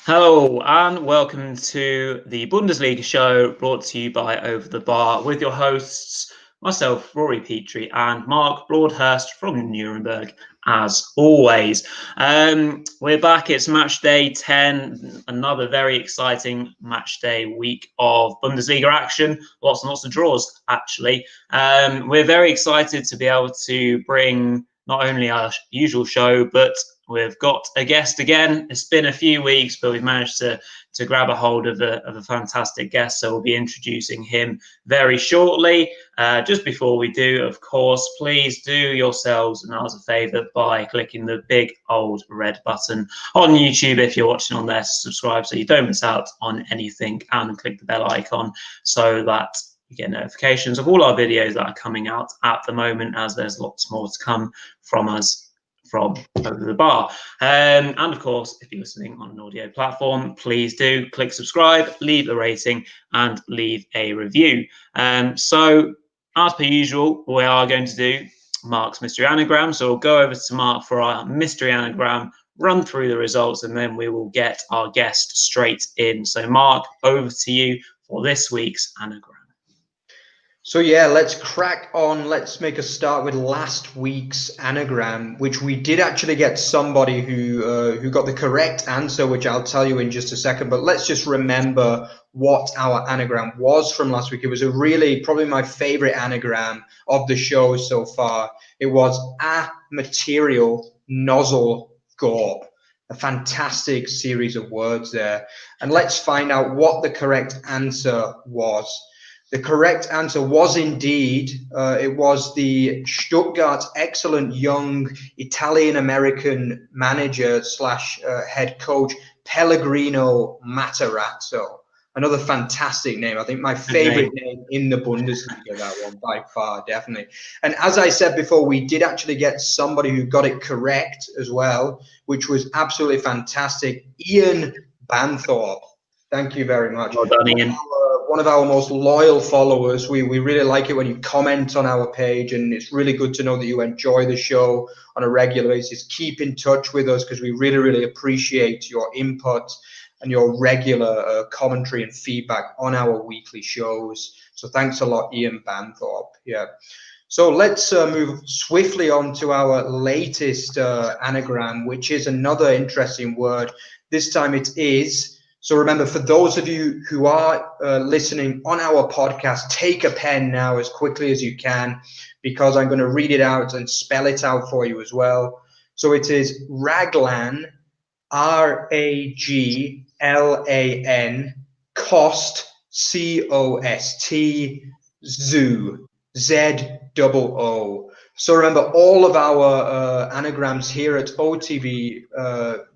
Hello and welcome to the Bundesliga Show, brought to you by Over the Bar, with your hosts, myself, Rory Petre, and Mark Broadhurst from Nuremberg, as always. We're back, it's match day 10, another very exciting match day week of Bundesliga action, lots and lots of draws, actually. We're very excited to be able to bring not only our usual show, but we've got a guest again. It's been a few weeks, but we've managed to grab a hold of a fantastic guest. So we'll be introducing him very shortly. Just before we do, of course, please do yourselves and us a favour by clicking the big old red button on YouTube if you're watching on there to subscribe so you don't miss out on anything, and click the bell icon so that you get notifications of all our videos that are coming out at the moment, as there's lots more to come from us from Over the Bar. And of course, if you're listening on an audio platform, please do click subscribe, leave a rating, and leave a review. So as per usual, we are going to do Mark's mystery anagram. So we'll go over to Mark for our mystery anagram, run through the results, and then we will get our guest straight in. So Mark, over to you for this week's anagram. So yeah, let's crack on. Let's make a start with last week's anagram, which we did actually get somebody who got the correct answer, which I'll tell you in just a second. But let's just remember what our anagram was from last week. It was probably my favorite anagram of the show so far. It was a material nozzle GORP. A fantastic series of words there. And let's find out what the correct answer was. The correct answer was indeed, it was the Stuttgart's excellent young Italian-American manager slash head coach, Pellegrino Matarazzo. Another fantastic name. I think my favorite name in the Bundesliga, that one, by far, definitely. And as I said before, we did actually get somebody who got it correct as well, which was absolutely fantastic. Ian Banthorpe. Thank you very much. Well done, Ian. One of our most loyal followers. We really like it when you comment on our page, and it's really good to know that you enjoy the show on a regular basis. Keep in touch with us because we really, really appreciate your input and your regular commentary and feedback on our weekly shows. So thanks a lot, Ian Banthorpe. Yeah. So let's move swiftly on to our latest anagram, which is another interesting word. This time it is. So remember, for those of you who are listening on our podcast, take a pen now as quickly as you can, because I'm going to read it out and spell it out for you as well. So it is RAGLAN, RAGLAN, cost, COST, zoo, ZOO. So remember, all of our anagrams here at OTB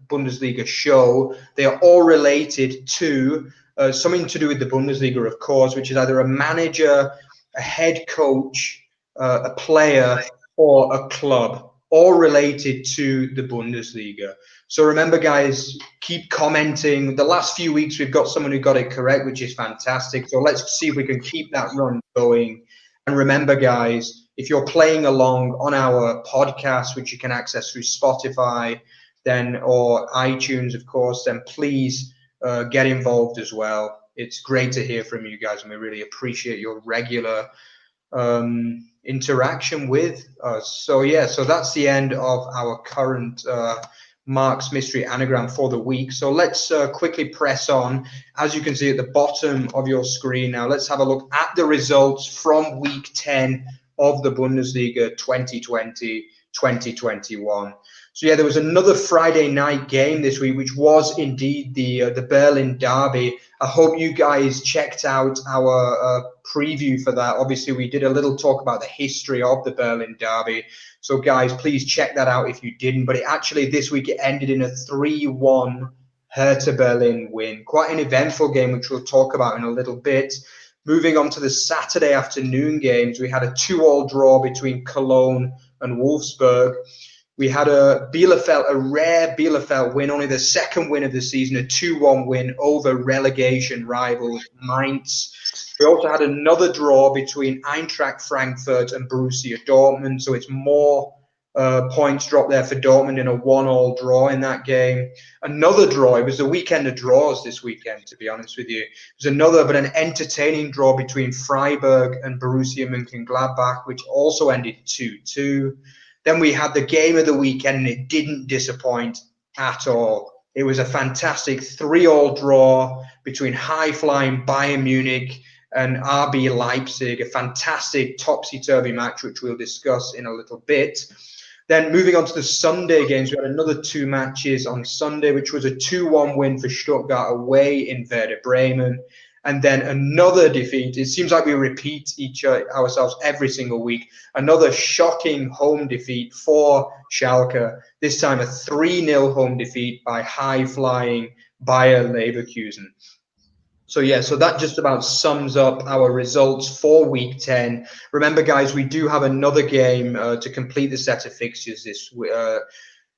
Bundesliga Show, they are all related to something to do with the Bundesliga, of course, which is either a manager, a head coach, a player, or a club, all related to the Bundesliga. So remember, guys, keep commenting. The last few weeks, we've got someone who got it correct, which is fantastic. So let's see if we can keep that run going. And remember, guys, if you're playing along on our podcast, which you can access through Spotify, or iTunes, of course, then please get involved as well. It's great to hear from you guys, and we really appreciate your regular interaction with us. So yeah, so that's the end of our current Mark's Mystery Anagram for the week. So let's quickly press on. As you can see at the bottom of your screen now, let's have a look at the results from week 10 of the Bundesliga 2020-2021. So yeah, there was another Friday night game this week, which was indeed the Berlin Derby. I hope you guys checked out our preview for that. Obviously, we did a little talk about the history of the Berlin Derby. So guys, please check that out if you didn't. But this week, it ended in a 3-1 Hertha Berlin win. Quite an eventful game, which we'll talk about in a little bit. Moving on to the Saturday afternoon games, we had a 2-2 draw between Cologne and Wolfsburg. We had a rare Bielefeld win, only the second win of the season, a 2-1 win over relegation rivals Mainz. We also had another draw between Eintracht Frankfurt and Borussia Dortmund, so it's more Points dropped there for Dortmund in a 1-1 draw in that game. Another draw. It was a weekend of draws this weekend, to be honest with you. It was another, but an entertaining draw between Freiburg and Borussia Mönchengladbach, which also ended 2-2. Then we had the game of the weekend, and it didn't disappoint at all. It was a fantastic 3-3 draw between high-flying Bayern Munich and RB Leipzig, a fantastic topsy-turvy match, which we'll discuss in a little bit. Then moving on to the Sunday games, we had another 2 matches on Sunday, which was a 2-1 win for Stuttgart away in Werder Bremen. And then another defeat. It seems like we repeat ourselves every single week. Another shocking home defeat for Schalke. This time a 3-0 home defeat by high-flying Bayer Leverkusen. So yeah, so that just about sums up our results for week 10. Remember, guys, we do have another game to complete the set of fixtures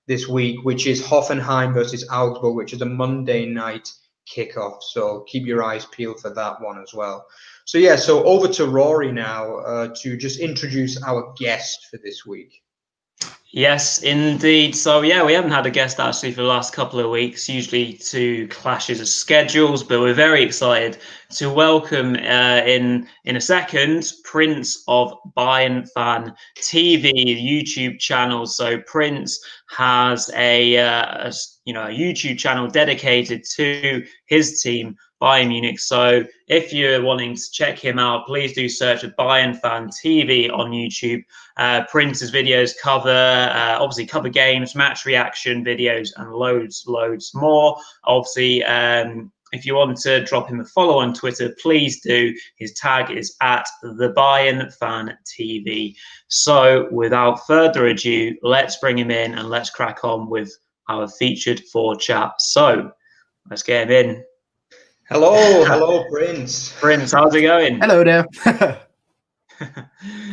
this week, which is Hoffenheim versus Augsburg, which is a Monday night kickoff. So keep your eyes peeled for that one as well. So yeah, so over to Rory now to just introduce our guest for this week. Yes, indeed. So yeah, we haven't had a guest actually for the last couple of weeks, usually to clashes of schedules, but we're very excited to welcome in a second Prince of Bayern Fan TV YouTube channel. So Prince has a YouTube channel dedicated to his team, Bayern Munich. So if you're wanting to check him out, please do search for Bayern Fan TV on YouTube. Prince's videos obviously cover games, match reaction videos, and loads more. Obviously, if you want to drop him a follow on Twitter, please do. His tag is at the Bayern Fan TV. So without further ado, let's bring him in and let's crack on with our featured 4 chat. So let's get him in. Hello, Prince. Prince, how's it going? Hello there.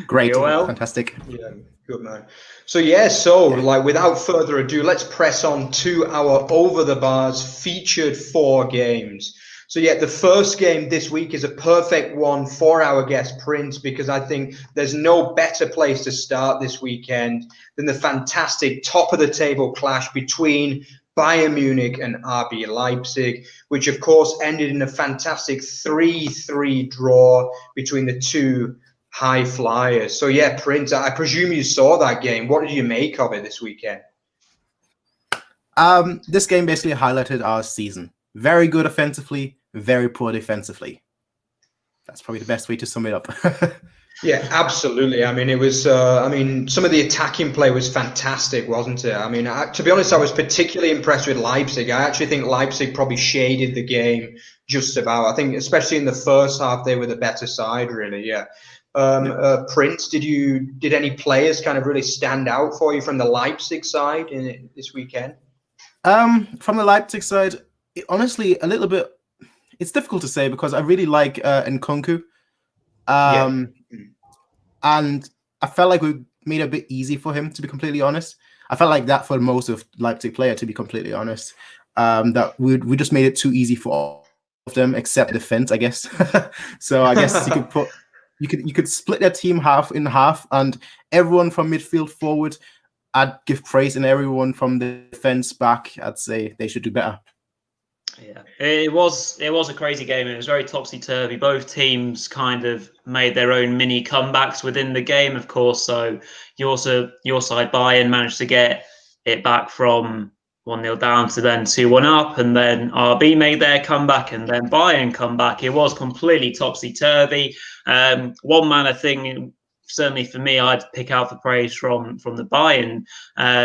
Great, well? Fantastic. Yeah, good man. So yeah, like without further ado, let's press on to our Over the Bars featured 4 games. So yeah, the first game this week is a perfect one for our guest Prince, because I think there's no better place to start this weekend than the fantastic top of the table clash between Bayern Munich and RB Leipzig, which of course ended in a fantastic 3-3 draw between the 2 high flyers. So yeah, Prince, I presume you saw that game. What did you make of it this weekend? This game basically highlighted our season. Very good offensively, very poor defensively. That's probably the best way to sum it up. Yeah, absolutely. I mean, it was, some of the attacking play was fantastic, wasn't it? I mean, to be honest, I was particularly impressed with Leipzig. I actually think Leipzig probably shaded the game just about. I think, especially in the first half, they were the better side, really. Yeah. Prince, did any players kind of really stand out for you from the Leipzig side this weekend? From the Leipzig side, honestly, a little bit. It's difficult to say because I really like Nkunku. And I felt like we made it a bit easy for him, to be completely honest. I felt like that for most of Leipzig player, to be completely honest. That we just made it too easy for all of them, except defense, I guess. So I guess you could split their team half in half, and everyone from midfield forward, I'd give praise, and everyone from the defense back, I'd say they should do better. Yeah, it was a crazy game. It was very topsy-turvy. Both teams kind of made their own mini comebacks within the game, of course. So your side, Bayern, managed to get it back from 1-0 down to then 2-1 up, and then RB made their comeback, and then Bayern come back. It was completely topsy-turvy. One man, I think, certainly for me, I'd pick out the praise from the Bayern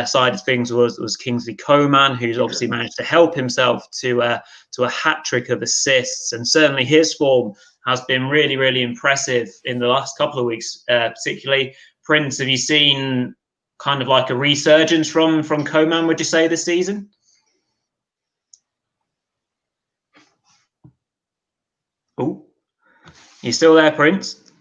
side of things was Kingsley Coman, who's obviously managed to help himself to a hat-trick of assists, and certainly his form has been really, really impressive in the last couple of weeks, particularly. Prince, have you seen kind of like a resurgence from Coman, would you say, this season? Oh, you still there, Prince?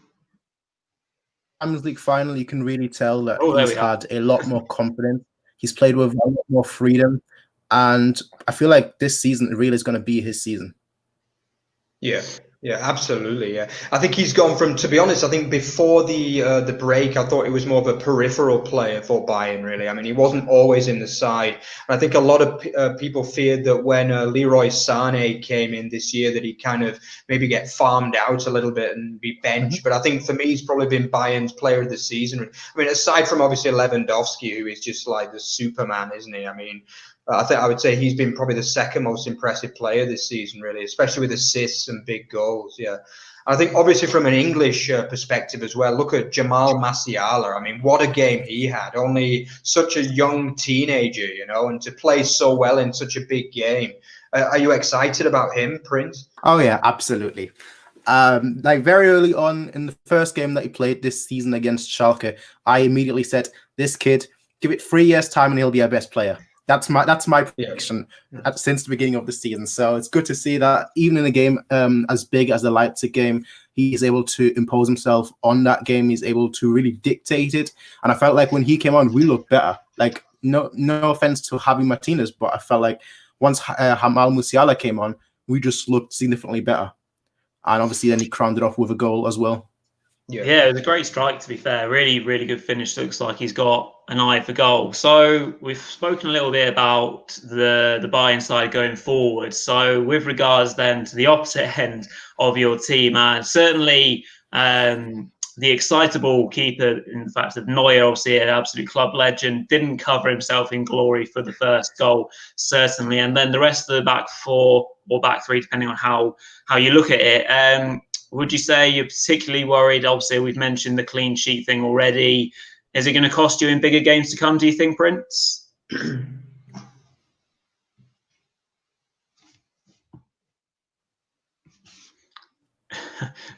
Champions League final, you can really tell that he's had a lot more confidence. He's played with a lot more freedom, and I feel like this season really is going to be his season. Yeah, Yeah, absolutely. Yeah, I think he's gone from, to be honest, I think before the break, I thought he was more of a peripheral player for Bayern. Really, I mean, he wasn't always in the side. And I think a lot of people feared that when Leroy Sané came in this year, that he kind of maybe get farmed out a little bit and be benched. But I think for me, he's probably been Bayern's player of the season. I mean, aside from obviously Lewandowski, who is just like the Superman, isn't he? I mean, I think I would say he's been probably the second most impressive player this season, really, especially with assists and big goals. Yeah. I think obviously from an English perspective as well, look at Jamal Masiala. I mean, what a game he had. Only such a young teenager, you know, and to play so well in such a big game. Are you excited about him, Prince? Oh yeah, absolutely. Like very early on in the first game that he played this season against Schalke, I immediately said, "This kid, give it 3 years' time and he'll be our best player." That's my prediction since the beginning of the season. So it's good to see that even in a game as big as the Leipzig game, he's able to impose himself on that game. He's able to really dictate it. And I felt like when he came on, we looked better. Like no offense to Javi Martinez, but I felt like once Jamal Musiala came on, we just looked significantly better. And obviously then he crowned it off with a goal as well. Yeah, it was a great strike, to be fair. Really, really good finish. Looks like he's got an eye for goal. So we've spoken a little bit about the Bayern side going forward. So with regards then to the opposite end of your team, and certainly the excitable keeper, in the fact that Neuer, obviously an absolute club legend, didn't cover himself in glory for the first goal, certainly. And then the rest of the back four or back three, depending on how you look at it. Would you say you're particularly worried? Obviously, we've mentioned the clean sheet thing already. Is it going to cost you in bigger games to come, do you think, Prince?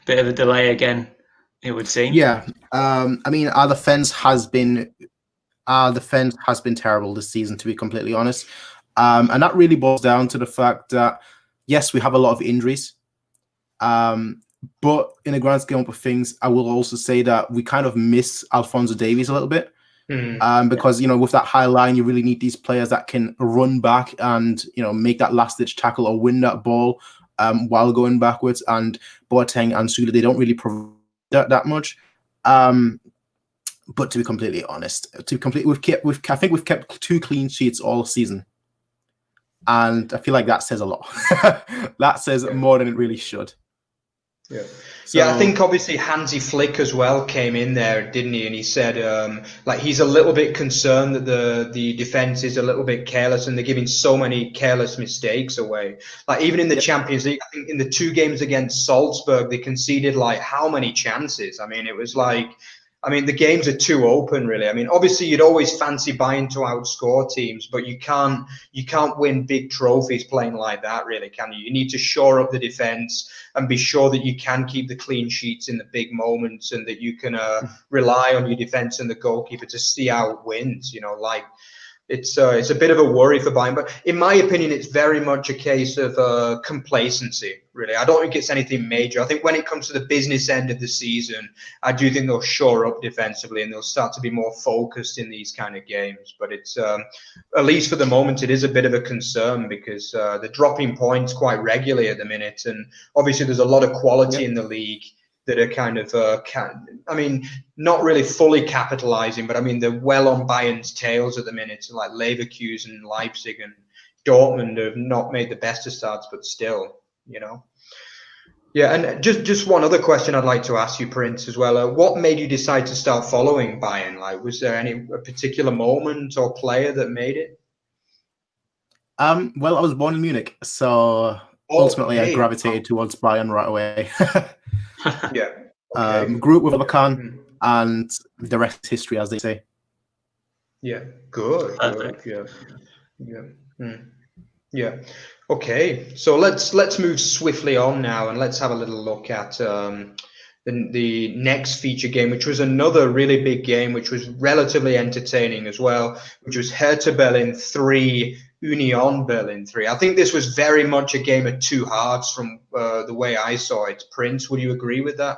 Bit of a delay again, it would seem. Yeah. I mean, our defense has been terrible this season, to be completely honest. And that really boils down to the fact that, yes, we have a lot of injuries. But in the grand scheme of things, I will also say that we kind of miss Alphonso Davies a little bit. Because, you know, with that high line, you really need these players that can run back and, you know, make that last-ditch tackle or win that ball while going backwards. And Boateng and Sula, they don't really provide that much. But to be completely honest, I think we've kept 2 clean sheets all season. And I feel like that says a lot. That says more than it really should. Yeah. So, yeah, I think obviously Hansi Flick as well came in there, didn't he? And he said like he's a little bit concerned that the defense is a little bit careless and they're giving so many careless mistakes away. Like even in the Champions League, I think in the 2 games against Salzburg, they conceded like how many chances? I mean, it was like, I mean, the games are too open, really. I mean, obviously, you'd always fancy Bayern to outscore teams, but you can't win big trophies playing like that, really, can you? You need to shore up the defense and be sure that you can keep the clean sheets in the big moments and that you can rely on your defense and the goalkeeper to see out wins. You know, like it's a bit of a worry for Bayern, but in my opinion, it's very much a case of complacency. Really, I don't think it's anything major. I think when it comes to the business end of the season, I do think they'll shore up defensively and they'll start to be more focused in these kind of games. But it's at least for the moment, it is a bit of a concern because they're dropping points quite regularly at the minute, and obviously there's a lot of quality in the league that are kind of, I mean, not really fully capitalizing, but I mean, they're well on Bayern's tails at the minute. So like Leverkusen and Leipzig and Dortmund have not made the best of starts, but still, you know. Yeah, and just one other question I'd like to ask you, Prince, as well. What made you decide to start following Bayern? Like, was there any particular moment or player that made it? Well, I was born in Munich, so ultimately I gravitated towards Bayern right away. Yeah. Okay. Grew up with Lacan, and the rest is history, as they say. Yeah. Good. Yeah. Yeah. Okay. So let's move swiftly on now, and let's have a little look at the next feature game, which was another really big game, which was relatively entertaining as well, which was Hertha Berlin 3, Union Berlin 3. I think this was very much a game of 2 halves from the way I saw it. Prince, would you agree with that?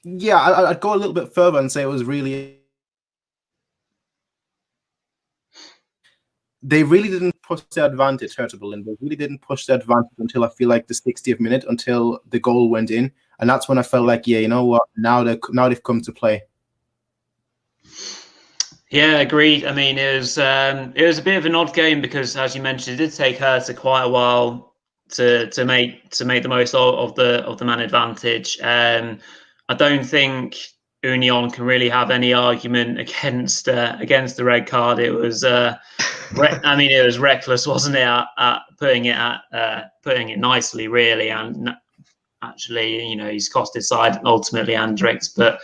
Yeah, I'd go a little bit further and say it was really they really didn't push their advantage, Hertha Berlin. They really didn't push their advantage until I feel like the 60th minute, until the goal went in. And that's when I felt like, yeah, you know what? Now they've come to play. Yeah, agreed. I mean, it was a bit of an odd game because, as you mentioned, it did take Hertha quite a while to make the most of the man advantage. I don't think Union can really have any argument against the red card. It was, I mean, it was reckless, wasn't it? At putting it nicely, really, and actually, you know, he's cost his side ultimately, ANDREICH, but.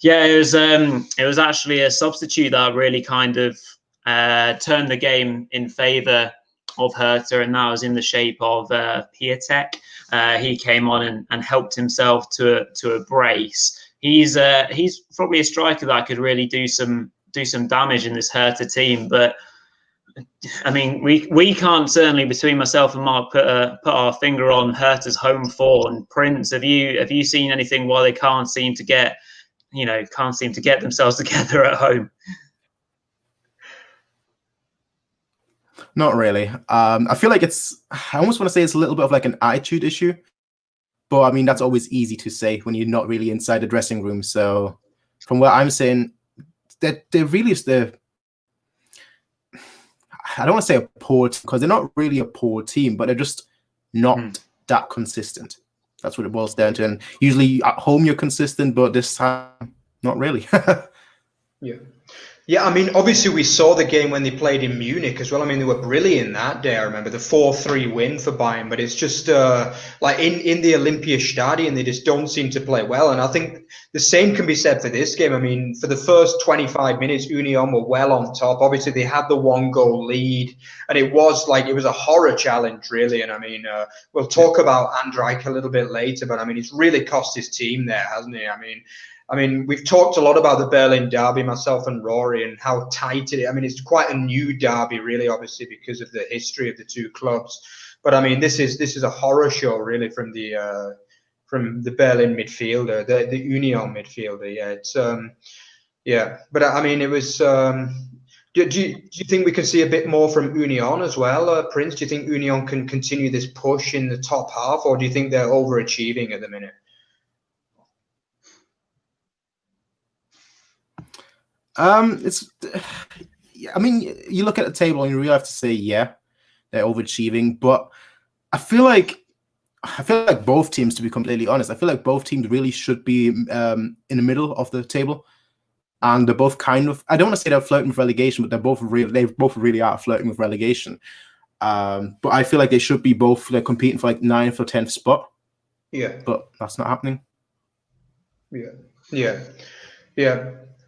Yeah, it was actually a substitute that really kind of turned the game in favour of Hertha, and that was in the shape of Piatek. He came on and helped himself to a brace. He's probably a striker that could really do some damage in this Hertha team, but I mean, we can't certainly, between myself and Mark, put our finger on Hertha's home form. Prince, have you seen anything why they can't seem to get themselves together at home? Not really. I feel like I almost want to say it's a little bit of like an attitude issue, but I mean, that's always easy to say when you're not really inside the dressing room. So from what I'm saying, that they're really I don't want to say a poor team, because they're not really a poor team, but they're just not that consistent. That's what it boils down to. And usually at home you're consistent, but this time, not really. Yeah. Yeah, I mean, obviously we saw the game when they played in Munich as well. I mean, they were brilliant that day. I remember the 4-3 win for Bayern, but it's just like in the Olympiastadion, they just don't seem to play well. And I think the same can be said for this game. I mean, for the first 25 minutes, Union were well on top. Obviously, they had the 1-goal lead, and it was a horror challenge, really. And I mean, we'll talk about ANDREICH a little bit later, but I mean, it's really cost his team there, hasn't it? I mean, we've talked a lot about the Berlin derby, myself and Rory, and how tight it is. I mean, it's quite a new derby, really, obviously, because of the history of the two clubs. But I mean, this is a horror show, really, from the Berlin midfielder, the Union midfielder. Yeah, it's yeah. But I mean, it was. Do you think we can see a bit more from Union as well, Prince? Do you think Union can continue this push in the top half, or do you think they're overachieving at the minute? I mean, you look at the table and you really have to say, yeah, they're overachieving. But I feel like both teams, to be completely honest, I feel like both teams really should be in the middle of the table, and they're both kind of. I don't want to say they're flirting with relegation, but they both really are flirting with relegation. But I feel like they should be both competing for like 9th or 10th spot. Yeah, but that's not happening. Yeah.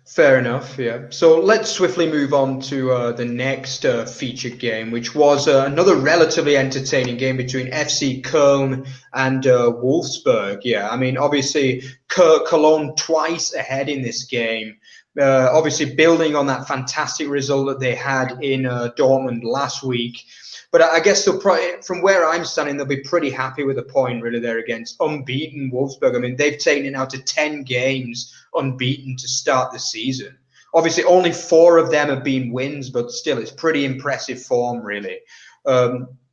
Fair enough, yeah. So let's swiftly move on to the next featured game, which was another relatively entertaining game between FC Koln and Wolfsburg. Yeah, I mean, obviously, Cologne twice ahead in this game. Obviously, building on that fantastic result that they had in Dortmund last week. But I guess from where I'm standing, they'll be pretty happy with a point, really, there against unbeaten Wolfsburg. I mean, they've taken it now to 10 games unbeaten to start the season. Obviously, only 4 of them have been wins, but still, it's pretty impressive form, really.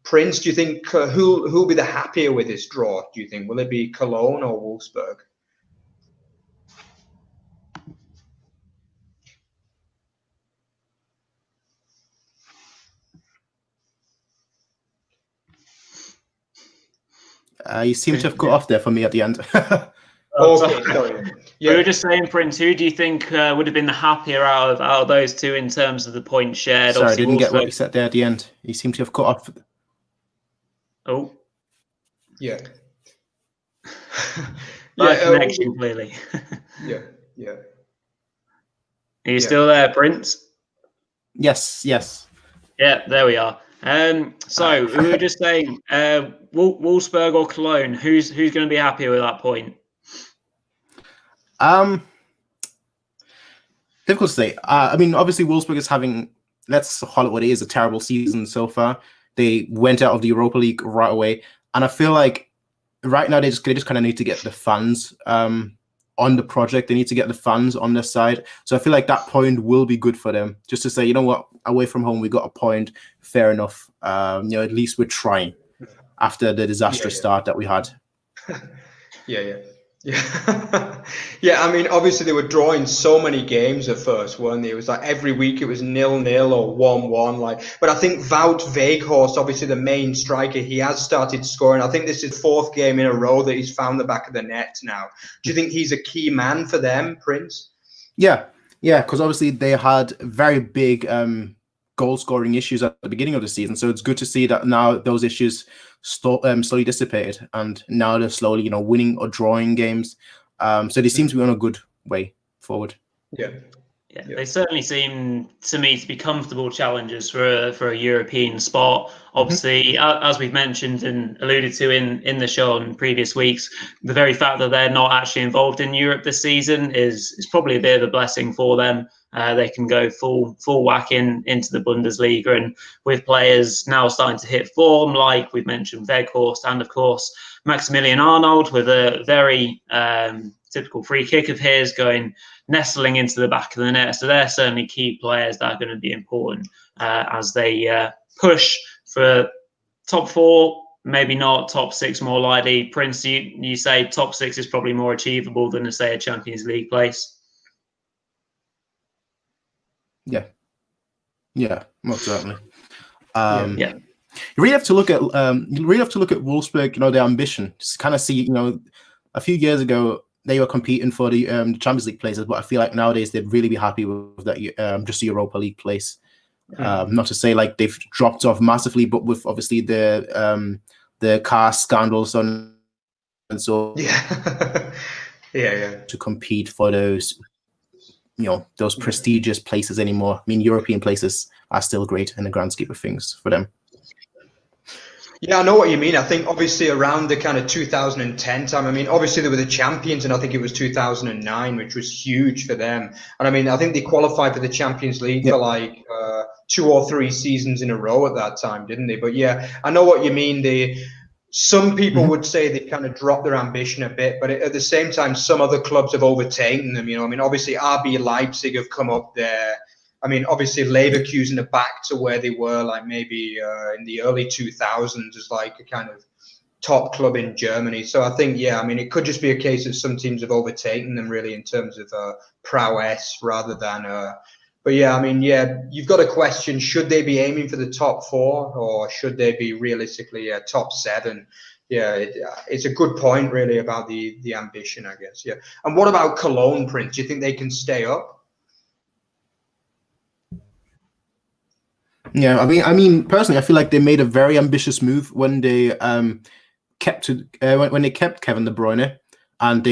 Prince, do you think who'll be the happier with this draw, do you think? Will it be Cologne or Wolfsburg? You seem to have cut off there for me at the end. Okay, sorry. Yeah. We were just saying, Prince, who do you think would have been the happier out of those two in terms of the points shared? Sorry, Obviously, I didn't get what you said there at the end. You seem to have cut off. Oh. Yeah. Bad connection, clearly. Yeah. Are you still there, Prince? Yes. Yeah, there we are. So we were just saying, Wolfsburg or Cologne, who's going to be happier with that point? Difficult to say. I mean, obviously, Wolfsburg is having, let's call it what it is, a terrible season so far. They went out of the Europa League right away, and I feel like right now they just kind of need to get the fans on the project. They need to get the fans on their side. So I feel like that point will be good for them, just to say, you know what, away from home we got a point, fair enough. At least we're trying after the disastrous start that we had. Yeah. Yeah, I mean, obviously they were drawing so many games at first, weren't they? It was like every week it was 0-0 or 1-1. But I think Wout Weghorst, obviously the main striker, he has started scoring. I think this is 4th game in a row that he's found the back of the net now. Do you think he's a key man for them, Prince? Yeah, because obviously they had very big goal-scoring issues at the beginning of the season. So it's good to see that now those issues slowly dissipated, and now they're slowly, winning or drawing games. So they seem to be on a good way forward. Yeah, they certainly seem to me to be comfortable challengers for a European spot. Obviously, as we've mentioned and alluded to in the show in previous weeks, the very fact that they're not actually involved in Europe this season is probably a bit of a blessing for them. They can go full whack into the Bundesliga, and with players now starting to hit form, like we've mentioned, Weghorst, and of course Maximilian Arnold with a very typical free kick of his nestling into the back of the net. So they're certainly key players that are going to be important as they push for top 4, maybe not top 6 more likely. Prince, you say top 6 is probably more achievable than, say, a Champions League place? Yeah, most certainly. You really have to look at Wolfsburg, their ambition. Just kind of see, a few years ago they were competing for the Champions League places, but I feel like nowadays they'd really be happy with that just the Europa League place. Not to say like they've dropped off massively, but with obviously the car scandals and so to compete for those those prestigious places anymore. I mean, European places are still great in the grand scheme of things for them. Yeah, I know what you mean. I think obviously around the kind of 2010 time, I mean, obviously they were the champions, and I think it was 2009, which was huge for them. And I mean, I think they qualified for the Champions League for like 2 or 3 seasons in a row at that time, didn't they? But yeah, I know what you mean. Some people would say they kind of dropped their ambition a bit, but at the same time, some other clubs have overtaken them. I mean, obviously RB Leipzig have come up there. I mean, obviously Leverkusen are back to where they were, like maybe in the early 2000s, as like a kind of top club in Germany. So I think, I mean, it could just be a case of some teams have overtaken them really in terms of prowess rather than. But I mean, you've got a question: should they be aiming for the top 4, or should they be realistically top 7? It's a good point really about the ambition, I guess. And what about Cologne, Prince? Do you think they can stay up? Yeah, I mean, personally, I feel like they made a very ambitious move when they kept Kevin De Bruyne, and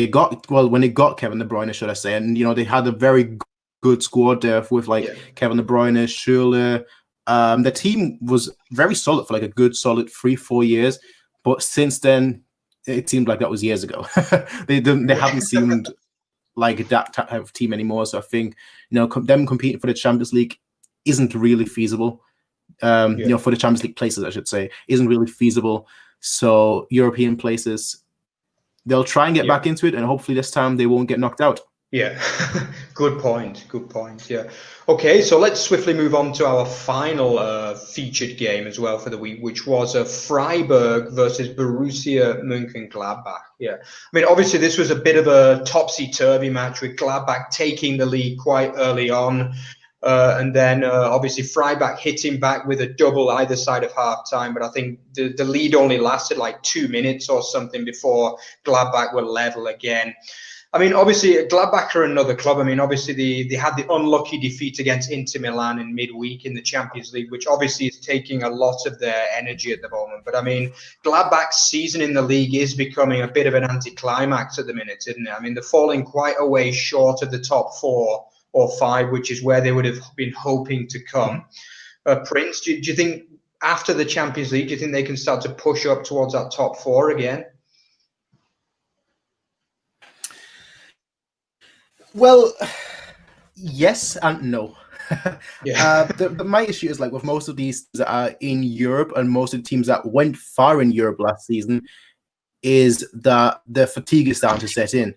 when they got Kevin De Bruyne, should I say, and they had a very good squad there with Kevin De Bruyne, Schürrle. The team was very solid for like a good solid 3-4 years, but since then it seemed like that was years ago. They haven't seemed like that type of team anymore. So I think them competing for the Champions League isn't really feasible. For the Champions League places, I should say, isn't really feasible. So European places, they'll try and get back into it, and hopefully this time they won't get knocked out. Yeah, good point. Yeah. Okay, so let's swiftly move on to our final featured game as well for the week, which was Freiburg versus Borussia Mönchengladbach. I mean, obviously this was a bit of a topsy-turvy match with Gladbach taking the lead quite early on. And then obviously Freiburg hitting back with a double either side of half-time. But I think the lead only lasted like 2 minutes or something before Gladbach were level again. I mean, obviously Gladbach are another club. I mean, obviously they had the unlucky defeat against Inter Milan in midweek in the Champions League, which obviously is taking a lot of their energy at the moment. But I mean, Gladbach's season in the league is becoming a bit of an anticlimax at the minute, isn't it? I mean, they're falling quite a way short of the top 4 or 5, which is where they would have been hoping to come. Prince, do you think after the Champions League, do you think they can start to push up towards that top 4 again? Well, yes and no. My issue is like with most of these that are in Europe and most of the teams that went far in Europe last season is that the fatigue is starting to set in.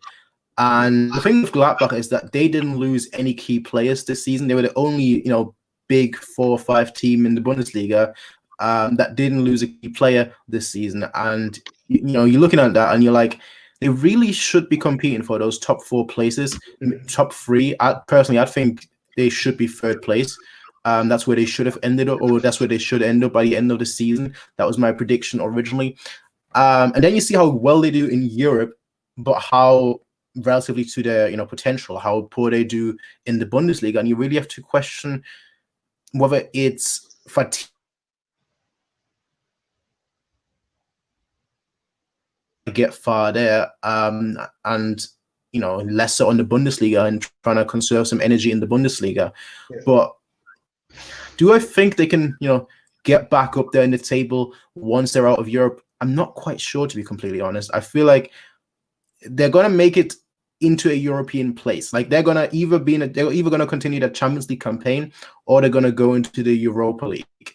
And the thing with Gladbach is that they didn't lose any key players this season. They were the only, big 4 or 5 team in the Bundesliga that didn't lose a key player this season. And you're looking at that and you're like, they really should be competing for those top 4 places, top 3. Personally, I think they should be 3rd place. That's where they should have ended up, or that's where they should end up by the end of the season. That was my prediction originally. And then you see how well they do in Europe, but how relatively to their potential, how poor they do in the Bundesliga, and you really have to question whether it's fatigue to get far there, and less so on the Bundesliga and trying to conserve some energy in the Bundesliga. Yeah. But do I think they can get back up there in the table once they're out of Europe? I'm not quite sure, to be completely honest. I feel like they're gonna make it into a European place. Like they're either gonna continue the Champions League campaign, or they're gonna go into the Europa League,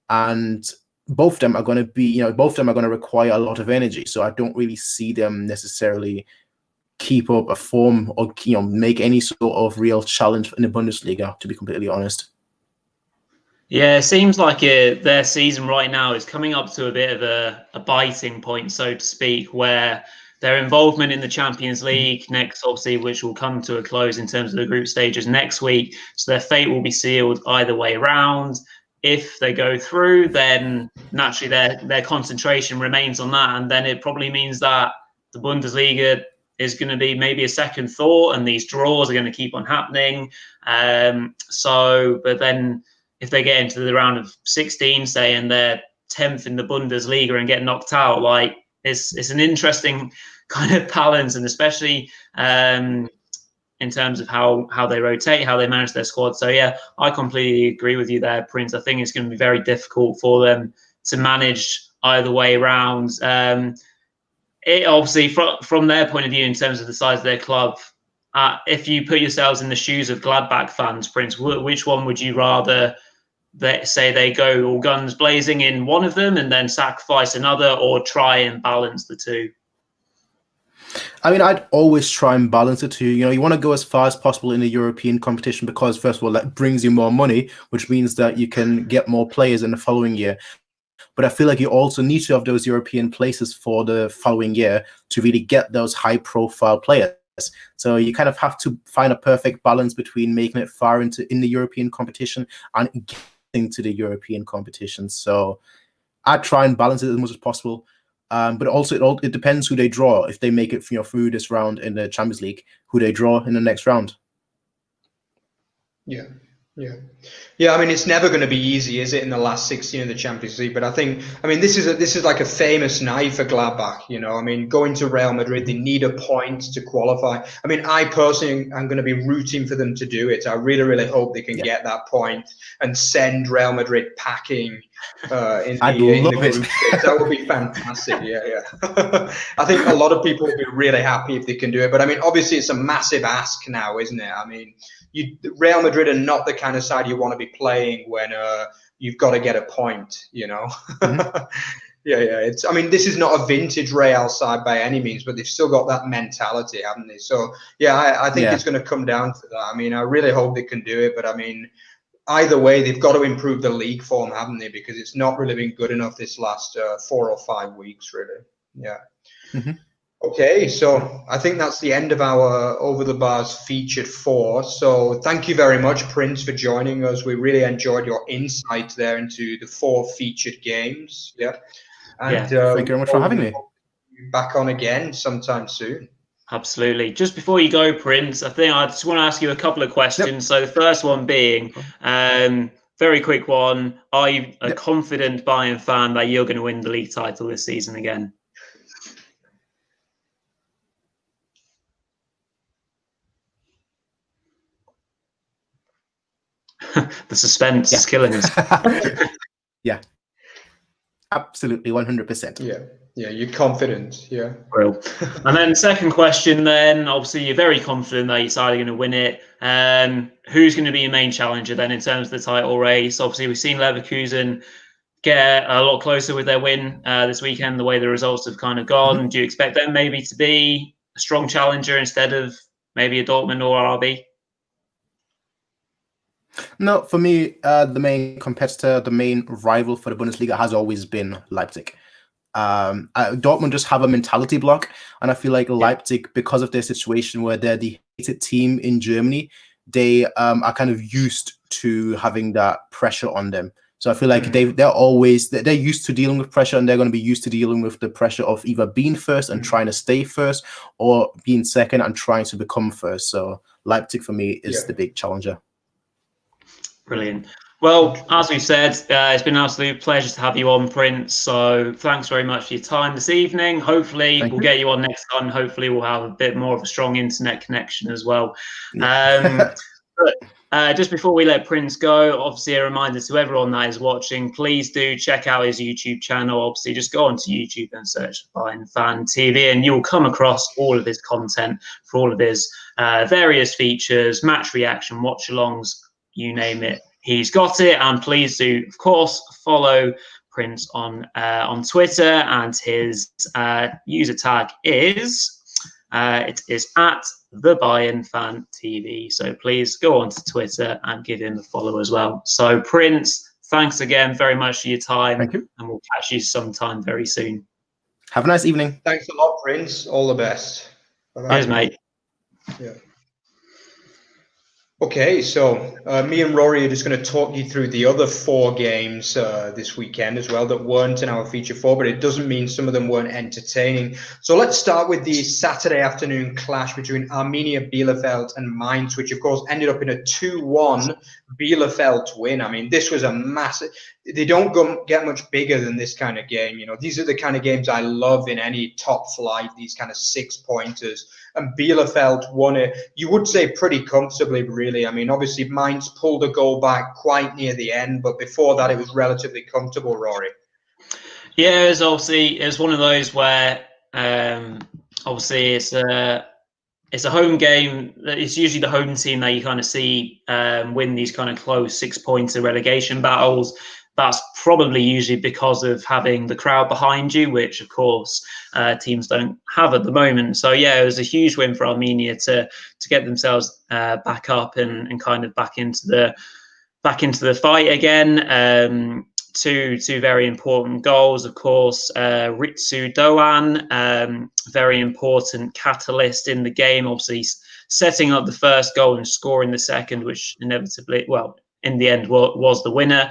and both of them are gonna require a lot of energy. So I don't really see them necessarily keep up a form or make any sort of real challenge in the Bundesliga, to be completely honest. Yeah, it seems like their season right now is coming up to a bit of a biting point, so to speak, where their involvement in the Champions League next, obviously, which will come to a close in terms of the group stages next week. So their fate will be sealed either way around. If they go through, then naturally their concentration remains on that. And then it probably means that the Bundesliga is going to be maybe a second thought, and these draws are going to keep on happening. But then if they get into the round of 16, say, and they're 10th in the Bundesliga and get knocked out, like it's an interesting kind of balance, and especially in terms of how they rotate, how they manage their squad. So yeah, I completely agree with you there, Prince. I think it's going to be very difficult for them to manage either way around. It obviously from their point of view, in terms of the size of their club, if you put yourselves in the shoes of Gladbach fans, Prince, which one would you rather? Say they go all guns blazing in one of them and then sacrifice another, or try and balance the two? I mean, I'd always try and balance the two. You want to go as far as possible in the European competition because, first of all, that brings you more money, which means that you can get more players in the following year. But I feel like you also need to have those European places for the following year to really get those high-profile players. So you kind of have to find a perfect balance between making it far in the European competition and getting to the European competition. So I try and balance it as much as possible. But also it depends who they draw. If they make it through this round in the Champions League, who they draw in the next round. Yeah. I mean, it's never going to be easy, is it, in the last 16 of the Champions League? But I mean, this is like a famous night for Gladbach. I mean, going to Real Madrid, they need a point to qualify. I mean, I personally am going to be rooting for them to do it. I really, really hope they can get that point and send Real Madrid packing in the group stage. That would be fantastic. Yeah. I think a lot of people will be really happy if they can do it. But I mean, obviously, it's a massive ask now, isn't it? I mean, Real Madrid are not the kind of side you want to be playing when you've got to get a point, Mm-hmm. Yeah. I mean, this is not a vintage Real side by any means, but they've still got that mentality, haven't they? So, yeah, I think it's going to come down to that. I mean, I really hope they can do it, but I mean, either way, they've got to improve the league form, haven't they? Because it's not really been good enough this last 4 or 5 weeks, really. Yeah. Mm-hmm. Okay, so I think that's the end of our Over the Bars featured 4. So thank you very much, Prince, for joining us. We really enjoyed your insight there into the 4 featured games. Yeah. And thank you very much for having me. Back on again sometime soon. Absolutely. Just before you go, Prince, I just want to ask you a couple of questions. Yep. So the first one being, very quick one. Are you a confident Bayern fan that you're going to win the league title this season again? The suspense is killing us. Yeah. Absolutely, 100%. Yeah, you're confident. Yeah. Well, and then second question. Then obviously you're very confident that you're sadly going to win it. Who's going to be your main challenger then in terms of the title race? Obviously, we've seen Leverkusen get a lot closer with their win this weekend. The way the results have kind of gone, Do you expect them maybe to be a strong challenger instead of maybe a Dortmund or RB? No, for me, the main competitor, the main rival for the Bundesliga has always been Leipzig. Dortmund just have a mentality block, and I feel like Leipzig, because of their situation where they're the hated team in Germany, they are kind of used to having that pressure on them. So I feel like they're used to dealing with pressure, and they're going to be used to dealing with the pressure of either being first and trying to stay first, or being second and trying to become first. So Leipzig for me is the big challenger. Brilliant. Well, as we've said, it's been an absolute pleasure to have you on, Prince. So thanks very much for your time this evening. Hopefully we'll get you on next time. Hopefully we'll have a bit more of a strong internet connection as well. But just before we let Prince go, obviously a reminder to everyone that is watching, please do check out his YouTube channel. Obviously just go onto YouTube and search Bayern Fan TV, and you'll come across all of his content for all of his various features, match reaction, watch-alongs, you name it, he's got it. And please do, of course, follow Prince on Twitter, and his user tag is it is at the Bayern Fan TV. So please go on to Twitter and give him a follow as well. So Prince, thanks again very much for your time. Thank you, and we'll catch you sometime very soon. Have a nice evening. Thanks a lot, Prince. All the best. Bye-bye. Cheers, mate. Yeah. Okay, so me and Rory are just going to talk you through the other 4 games this weekend as well that weren't in our feature 4, but it doesn't mean some of them weren't entertaining. So let's start with the Saturday afternoon clash between Arminia Bielefeld and Mainz, which of course ended up in a 2-1 Bielefeld win. I mean, this was a massive... They don't get much bigger than this kind of game. You know, these are the kind of games I love in any top flight, these kind of 6-pointers. And Bielefeld won it, you would say, pretty comfortably, really. I mean, obviously, Mainz pulled a goal back quite near the end, but before that, it was relatively comfortable, Rory. Yeah, it was one of those where, obviously, it's a home game. It's usually the home team that you kind of see win these kind of close 6-pointer relegation battles. That's probably usually because of having the crowd behind you, which, of course, teams don't have at the moment. So, yeah, it was a huge win for Arminia to get themselves back up and kind of back into the fight again. Two very important goals, of course. Ritsu Doan, very important catalyst in the game, obviously setting up the first goal and scoring the second, which inevitably, well, in the end was the winner.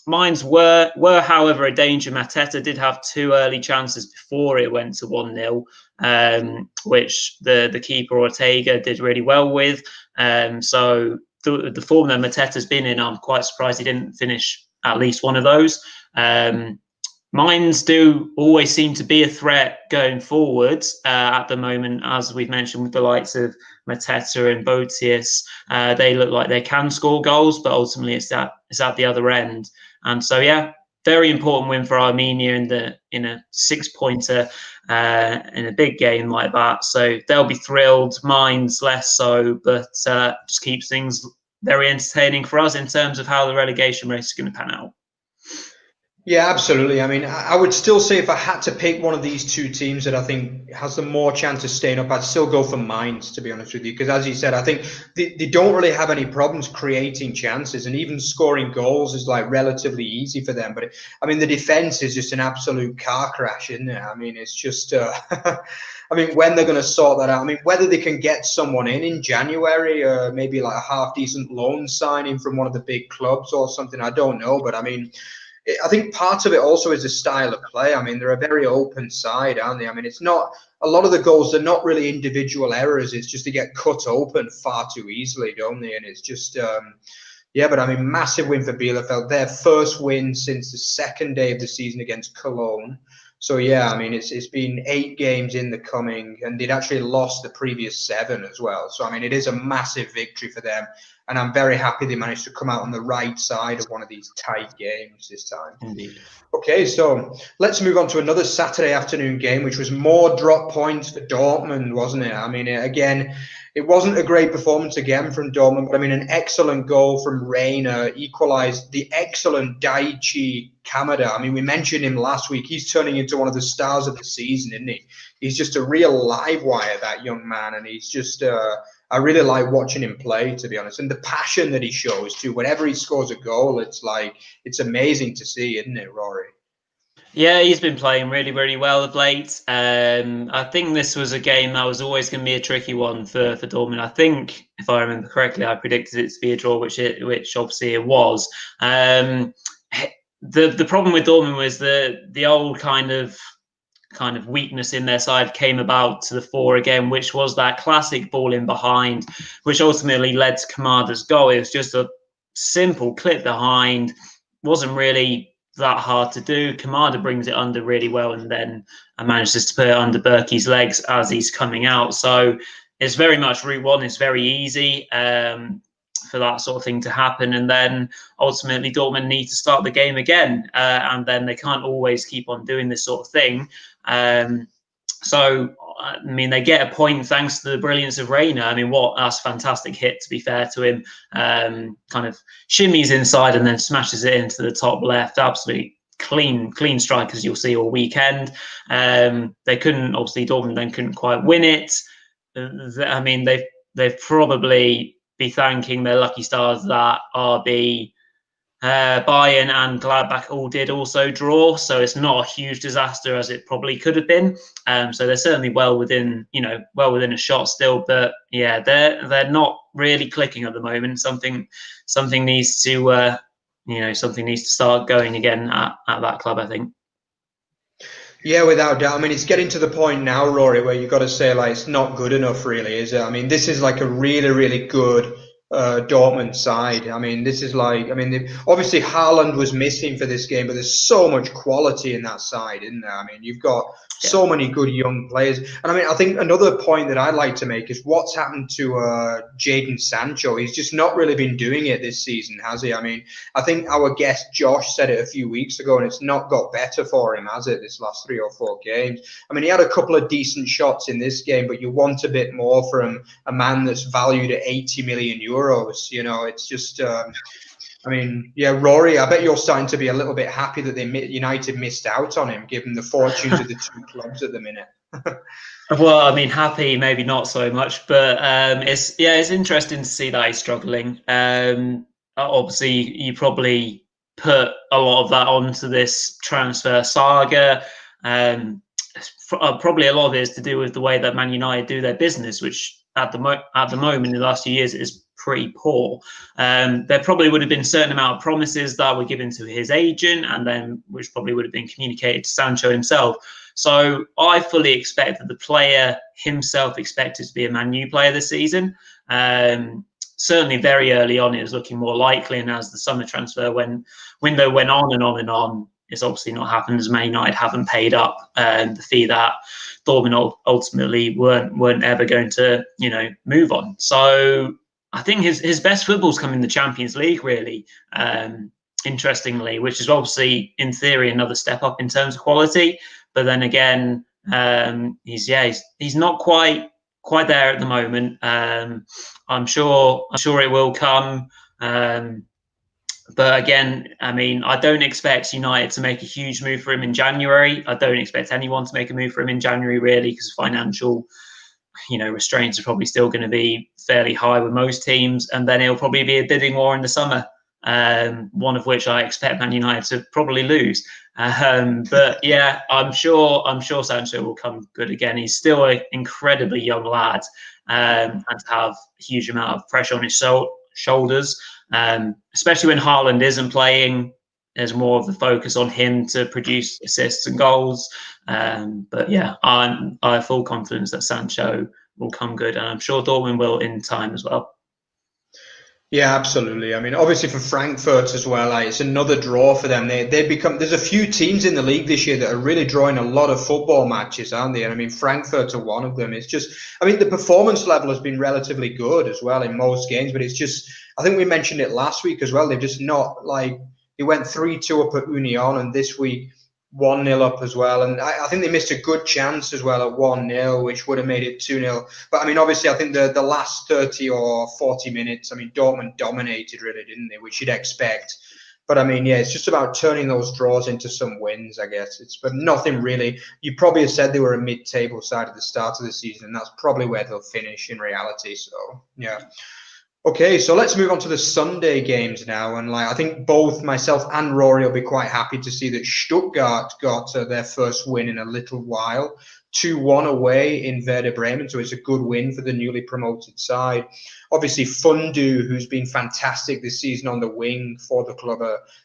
Mainz were, however, a danger. Mateta did have 2 early chances before it went to 1-0, which the keeper Ortega did really well with. So the form that Mateta's been in, I'm quite surprised he didn't finish at least one of those. Mainz do always seem to be a threat going forwards at the moment, as we've mentioned, with the likes of Mateta and Botius. They look like they can score goals, but ultimately it's at the other end. And so, yeah, very important win for Arminia in a 6-pointer in a big game like that. So they'll be thrilled. Mainz less so, but just keeps things very entertaining for us in terms of how the relegation race is going to pan out. Yeah, absolutely. I mean, I would still say if I had to pick one of these 2 teams that I think has the more chance of staying up, I'd still go for Mainz, to be honest with you. Because as you said, I think they don't really have any problems creating chances, and even scoring goals is like relatively easy for them. But I mean, the defense is just an absolute car crash, isn't it? I mean, it's just, I mean, when they're going to sort that out, I mean, whether they can get someone in January, maybe like a half decent loan signing from one of the big clubs or something, I don't know. But I mean, I think part of it also is the style of play. I mean, they're a very open side, aren't they? I mean, it's not a lot of the goals, they're not really individual errors. It's just they get cut open far too easily, don't they? And it's just, yeah, but I mean, massive win for Bielefeld. Their first win since the second day of the season against Cologne. So, yeah, I mean, it's been 8 games in the coming, and they'd actually lost the previous 7 as well. So, I mean, it is a massive victory for them. And I'm very happy they managed to come out on the right side of one of these tight games this time. Indeed. Okay, so let's move on to another Saturday afternoon game, which was more drop points for Dortmund, wasn't it? I mean, again, it wasn't a great performance again from Dortmund, but I mean, an excellent goal from Reina equalised. The excellent Daichi Kamada. I mean, we mentioned him last week. He's turning into one of the stars of the season, isn't he? He's just a real live wire, that young man, and he's just. I really like watching him play, to be honest, and the passion that he shows too. Whenever he scores a goal, it's amazing to see, isn't it, Rory? Yeah, he's been playing really, really well of late. I think this was a game that was always going to be a tricky one for Dortmund. I think, if I remember correctly, I predicted it to be a draw, which obviously it was. The problem with Dortmund was the old kind of weakness in their side came about to the fore again, which was that classic ball in behind, which ultimately led to Kamada's goal. It was just a simple clip behind, wasn't really that hard to do. Kamada brings it under really well and then manages to put it under Berkey's legs as he's coming out. So it's very much route one. It's very easy for that sort of thing to happen. And then ultimately Dortmund need to start the game again. And then they can't always keep on doing this sort of thing. So, I mean, they get a point thanks to the brilliance of Reina. I mean, that's a fantastic hit, to be fair to him. Kind of shimmies inside and then smashes it into the top left. Absolutely clean strike, as you'll see all weekend. They couldn't, obviously, Dortmund then couldn't quite win it. I mean, they've probably be thanking their lucky stars that RB, Bayern and Gladbach all did also draw, so it's not a huge disaster as it probably could have been. So they're certainly well within a shot still, but yeah, they're not really clicking at the moment. Something needs to something needs to start going again at that club, I think. Yeah, without doubt. I mean, it's getting to the point now, Rory, where you've got to say, like, it's not good enough, really, is it? I mean, this is like a really, really good Dortmund side. I mean, this is like, I mean, obviously Haaland was missing for this game, but there's so much quality in that side, isn't there? I mean, you've got so many good young players. And I mean, I think another point that I'd like to make is what's happened to Jadon Sancho. He's just not really been doing it this season, has he? I mean, I think our guest Josh said it a few weeks ago, and it's not got better for him, has it, this last 3 or 4 games? I mean, he had a couple of decent shots in this game, but you want a bit more from a man that's valued at 80 million euros. You know, it's just... I mean, yeah, Rory, I bet you're starting to be a little bit happy that United missed out on him, given the fortunes of the two clubs at the minute. Well, I mean, happy, maybe not so much, but it's interesting to see that he's struggling. Obviously, you probably put a lot of that onto this transfer saga. Probably a lot of it is to do with the way that Man United do their business, which at the moment in the last few years is pretty poor. There probably would have been a certain amount of promises that were given to his agent, and then which probably would have been communicated to Sancho himself. So I fully expect that the player himself expected to be a Man U player this season. Certainly very early on, it was looking more likely, and as the summer transfer window went on and on and on, it's obviously not happened, as Man United haven't paid up the fee that Dortmund ultimately weren't ever going to move on. So I think his best football's come in the Champions League, really, interestingly, which is obviously in theory another step up in terms of quality. But then again, he's not quite there at the moment. I'm sure it will come. But again, I mean, I don't expect United to make a huge move for him in January. I don't expect anyone to make a move for him in January, really, because financial restraints are probably still going to be fairly high with most teams, and then it'll probably be a bidding war in the summer, one of which I expect Man United to probably lose. But yeah, I'm sure Sancho will come good again. He's still an incredibly young lad, and to have a huge amount of pressure on his shoulders, especially when Haaland isn't playing. There's more of the focus on him to produce assists and goals. But yeah, I have full confidence that Sancho will come good, and I'm sure Dortmund will in time as well. Yeah, absolutely. I mean, obviously for Frankfurt as well, it's another draw for them. They've become, there's a few teams in the league this year that are really drawing a lot of football matches, aren't they? And I mean, Frankfurt are one of them. It's just, I mean, the performance level has been relatively good as well in most games, but it's just, I think we mentioned it last week as well. They've just not, like, they went 3-2 up at Union, and this week 1-0 up as well. And I think they missed a good chance as well at 1-0, which would have made it 2-0. But I mean, obviously, I think the last 30 or 40 minutes, I mean, Dortmund dominated really, didn't they? Which you'd expect. But I mean, yeah, it's just about turning those draws into some wins, I guess. But nothing really. You probably have said they were a mid-table side at the start of the season, and that's probably where they'll finish in reality. So, yeah. Okay, so let's move on to the Sunday games now. And I think both myself and Rory will be quite happy to see that Stuttgart got their first win in a little while. 2-1 away in Werder Bremen, so it's a good win for the newly promoted side. Obviously, Fundu, who's been fantastic this season on the wing for the club,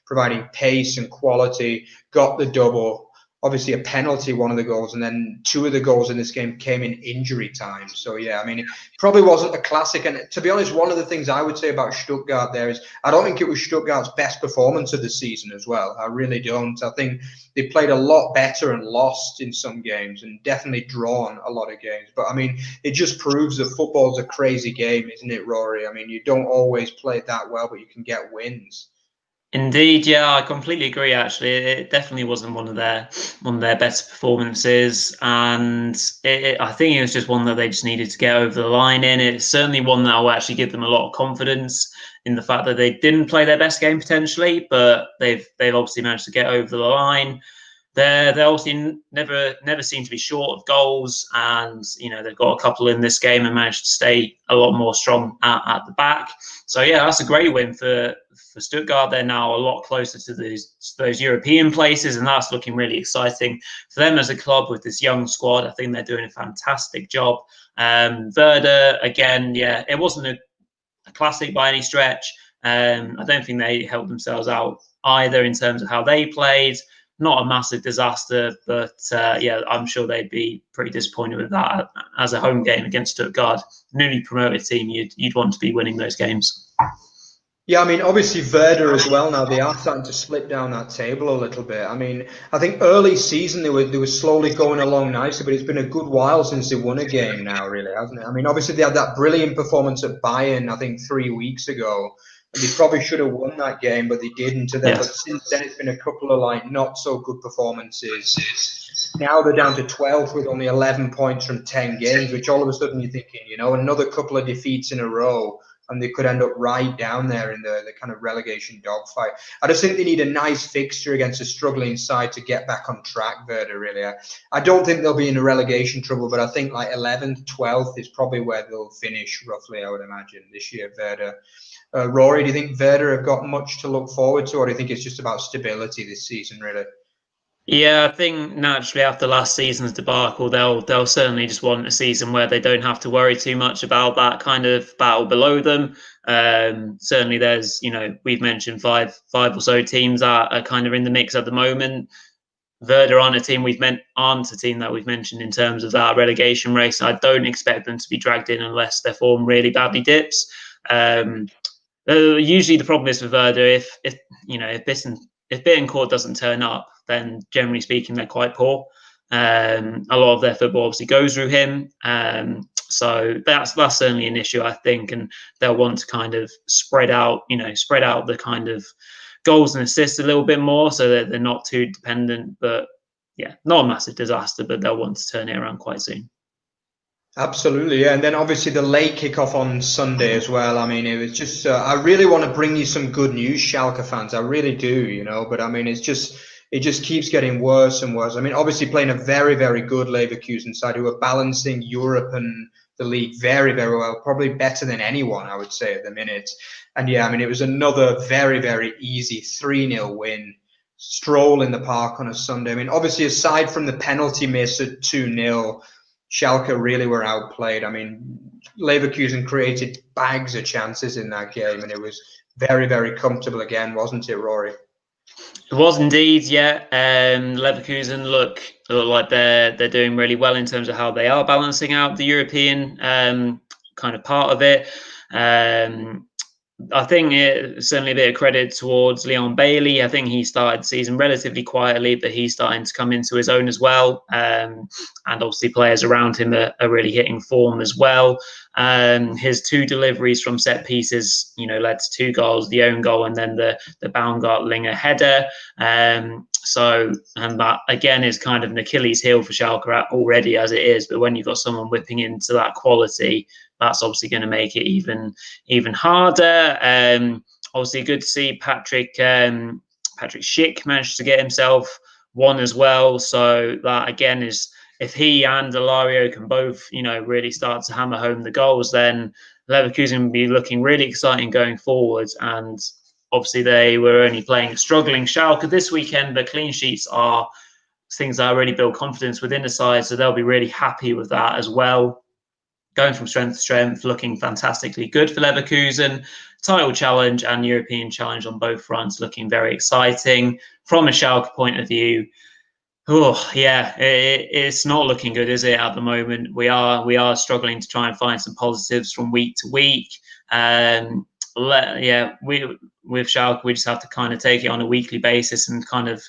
providing pace and quality, got the double. Obviously, a penalty, one of the goals, and then 2 of the goals in this game came in injury time. So, yeah, I mean, it probably wasn't a classic. And to be honest, one of the things I would say about Stuttgart there is I don't think it was Stuttgart's best performance of the season as well. I really don't. I think they played a lot better and lost in some games and definitely drawn a lot of games. But, I mean, it just proves that football's a crazy game, isn't it, Rory? I mean, you don't always play it that well, but you can get wins. Indeed, yeah, I completely agree. Actually, it definitely wasn't one of their best performances, and I think it was just one that they just needed to get over the line in. It's certainly one that will actually give them a lot of confidence in the fact that they didn't play their best game potentially, but they've obviously managed to get over the line. They obviously never seem to be short of goals, and they've got a couple in this game and managed to stay a lot more strong at the back. So yeah, that's a great win for Stuttgart. They're now a lot closer to those European places, and that's looking really exciting for them as a club with this young squad. I think they're doing a fantastic job. Werder, again, yeah, it wasn't a classic by any stretch. I don't think they held themselves out either in terms of how they played. Not a massive disaster, but yeah, I'm sure they'd be pretty disappointed with that as a home game against Stuttgart, newly promoted team. You'd want to be winning those games. Yeah, I mean, obviously Werder as well now, they are starting to slip down that table a little bit. I mean, I think early season they were slowly going along nicely, but it's been a good while since they won a game now, really, hasn't it? I mean, obviously they had that brilliant performance at Bayern, I think 3 weeks ago. And they probably should have won that game, but they didn't. But since then, it's been a couple of not so good performances. Now they're down to 12th with only 11 points from 10 games, which all of a sudden you're thinking, another couple of defeats in a row, and they could end up right down there in the kind of relegation dogfight. I just think they need a nice fixture against a struggling side to get back on track, Werder, really. I don't think they'll be in a relegation trouble, but I think 11th, 12th is probably where they'll finish, roughly, I would imagine, this year, Werder. Rory, do you think Werder have got much to look forward to, or do you think it's just about stability this season, really? Yeah, I think naturally after last season's debacle, they'll certainly just want a season where they don't have to worry too much about that kind of battle below them. Certainly, there's we've mentioned five or so teams that are kind of in the mix at the moment. Werder aren't a team that we've mentioned in terms of that relegation race. I don't expect them to be dragged in unless their form really badly dips. Usually, the problem is with Werder if Bittencourt doesn't turn up, then generally speaking, they're quite poor. A lot of their football obviously goes through him. So that's certainly an issue, I think, and they'll want to kind of spread out the kind of goals and assists a little bit more so that they're not too dependent. But yeah, not a massive disaster, but they'll want to turn it around quite soon. Absolutely, yeah. And then obviously the late kickoff on Sunday as well. I mean, it was just, I really want to bring you some good news, Schalke fans. I really do, but I mean, it just keeps getting worse and worse. I mean, obviously playing a very, very good Leverkusen side who are balancing Europe and the league very, very well, probably better than anyone, I would say, at the minute. And yeah, I mean, it was another very, very easy 3-0 win. Stroll in the park on a Sunday. I mean, obviously, aside from the penalty miss at 2-0, Schalke really were outplayed. I mean, Leverkusen created bags of chances in that game, and it was very, very comfortable again, wasn't it, Rory? It was indeed, yeah. Leverkusen look like they're doing really well in terms of how they are balancing out the European kind of part of it. I think it's certainly a bit of credit towards Leon Bailey. I think he started the season relatively quietly, but he's starting to come into his own as well. And obviously players around him are really hitting form as well. His 2 deliveries from set pieces, led to 2 goals, the own goal and then the Baumgartlinger header. So, and that again is kind of an Achilles heel for Schalke already as it is. But when you've got someone whipping into that quality, that's obviously going to make it even harder. Obviously, good to see Patrick Schick managed to get himself one as well. So that again is, if he and Ilario can both, really start to hammer home the goals, then Leverkusen will be looking really exciting going forward. And obviously, they were only playing struggling Schalke this weekend, but clean sheets are things that really build confidence within the side. So they'll be really happy with that as well. Going from strength to strength, looking fantastically good for Leverkusen. Title challenge and European challenge on both fronts, looking very exciting. From a Schalke point of view, oh yeah, it's not looking good, is it? At the moment, we are struggling to try and find some positives from week to week. With Schalke, we just have to kind of take it on a weekly basis and kind of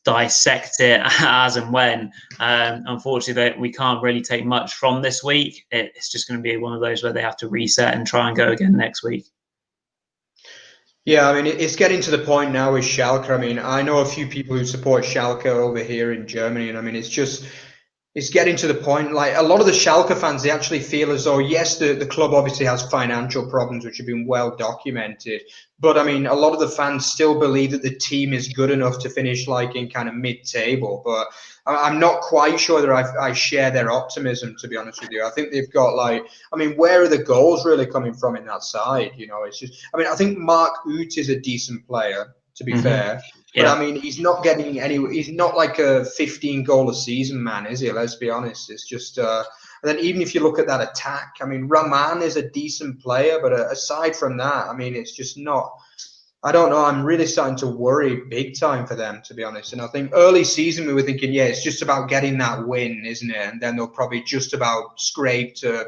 dissect it as and when. Unfortunately, we can't really take much from this week. It's just going to be one of those where they have to reset and try and go again next week. Yeah, I mean, it's getting to the point now with Schalke. I mean, I know a few people who support Schalke over here in Germany, and I mean, it's getting to the point, like a lot of the Schalke fans, they actually feel as though, yes, the club obviously has financial problems, which have been well documented. But I mean, a lot of the fans still believe that the team is good enough to finish like in kind of mid-table. But I'm not quite sure that I share their optimism, to be honest with you. I think they've got where are the goals really coming from in that side? It's just, I think Mark Uth is a decent player, to be fair. But I mean, he's not getting he's not like a 15 goal a season man, is he? Let's be honest. It's just, and then even if you look at that attack, I mean, Rahman is a decent player, but aside from that, I mean, it's just not, I don't know. I'm really starting to worry big time for them, to be honest. And I think early season, we were thinking, yeah, it's just about getting that win, isn't it? And then they'll probably just about scrape to